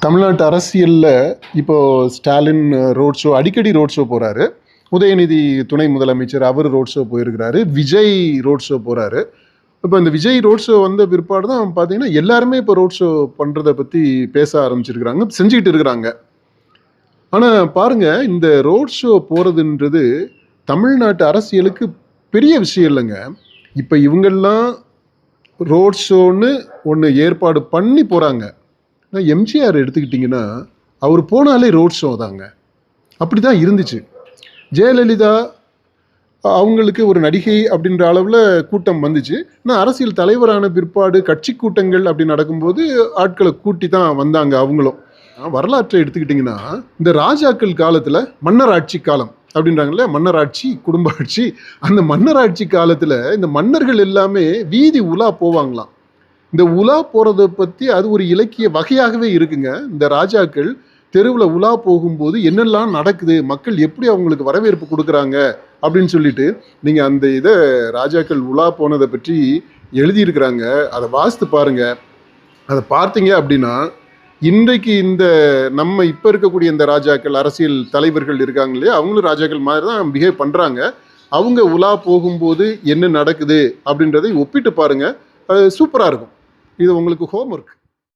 தமிழ்நாட்டு அரசியலில் இப்போது ஸ்டாலின் ரோட் ஷோ அடிக்கடி ரோட் ஷோ போகிறாரு. உதயநிதி துணை முதலமைச்சர் அவர் ரோட் ஷோ போயிருக்கிறாரு. விஜய் ரோட் ஷோ போகிறாரு. இப்போ இந்த விஜய் ரோட் ஷோ வந்த பிற்பாடு தான் பார்த்தீங்கன்னா எல்லாருமே இப்போ ரோட் ஷோ பண்ணுறதை பற்றி பேச ஆரம்பிச்சிருக்கிறாங்க, செஞ்சுக்கிட்டு இருக்கிறாங்க. ஆனால் பாருங்கள், இந்த ரோட் ஷோ போகிறதுன்றது தமிழ்நாட்டு அரசியலுக்கு பெரிய விஷயம் இல்லைங்க. இப்போ இவங்கெல்லாம் ரோட் ஷோன்னு ஒன்று ஏற்பாடு பண்ணி போகிறாங்க. எம்ஜிஆர் எடுத்துக்கிட்டிங்கன்னா அவர் போனாலே ரோட் ஷோ தாங்க. அப்படி தான் இருந்துச்சு. ஜெயலலிதா அவங்களுக்கு ஒரு நடிகை அப்படின்ற அளவில் கூட்டம் வந்துச்சு. ஆனால் அரசியல் தலைவரான பிற்பாடு கட்சி கூட்டங்கள் அப்படி நடக்கும்போது ஆட்களை கூட்டி தான் வந்தாங்க அவங்களும். வரலாற்றை எடுத்துக்கிட்டிங்கன்னா இந்த ராஜாக்கள் காலத்தில் மன்னர் ஆட்சி காலம் அப்படின்றாங்கல்ல, மன்னராட்சி குடும்ப ஆட்சி. அந்த மன்னராட்சி காலத்தில் இந்த மன்னர்கள் எல்லாமே வீதி உலா போவாங்களாம். இந்த உலா போகிறத பற்றி அது ஒரு இலக்கிய வகையாகவே இருக்குங்க. இந்த ராஜாக்கள் தெருவில் உலா போகும்போது என்னெல்லாம் நடக்குது, மக்கள் எப்படி அவங்களுக்கு வரவேற்பு கொடுக்குறாங்க அப்படின்னு சொல்லிட்டு நீங்கள் அந்த இதை ராஜாக்கள் உலா போனதை பற்றி எழுதியிருக்கிறாங்க. அதை வாசித்து பாருங்கள். அதை பார்த்தீங்க அப்படின்னா இன்றைக்கு இந்த நம்ம இப்போ இருக்கக்கூடிய இந்த ராஜாக்கள் அரசியல் தலைவர்கள் இருக்காங்க இல்லையா, அவங்களும் ராஜாக்கள் மாதிரி தான் பிஹேவ் பண்ணுறாங்க. அவங்க உலா போகும்போது என்ன நடக்குது அப்படின்றதை ஒப்பிட்டு பாருங்கள். அது சூப்பராக இருக்கும். இது உங்களுக்கு ஹோம்ஒர்க்.